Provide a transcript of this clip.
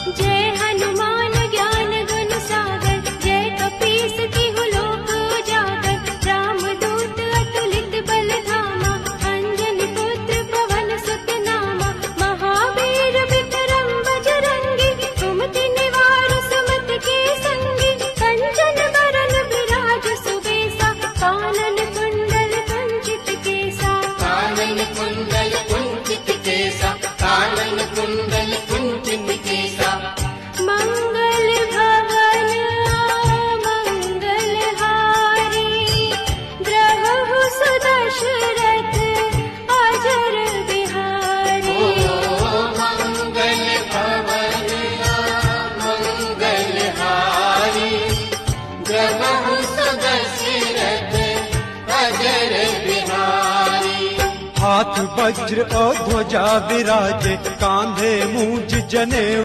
जय हनुमान ज्ञान गुण सागर, जय कपीस तिहु लोक उजागर। राम दूत अतुलित बल धामा, अंजनी पुत्र पवन सुत नामा। महावीर विक्रम बजरंगी, सुमति निवार सुमति के संगी। कंचन बरन विराज सुबेसा, कानन कुंडल कुंचित केसा। कानन कुंडल कुंचित केसा, कानन कुंडल कुंचित केसा। मंगल भवन मंगल हारी, द्रवहु सुदशरथ अजर बिहारी। मंगल भवन मंगल हारी, द्रवहु सुदशरथ अजर बिहारी। हाथ वज्र और ध्वजा विराजे, कांधे मूंज जनेऊ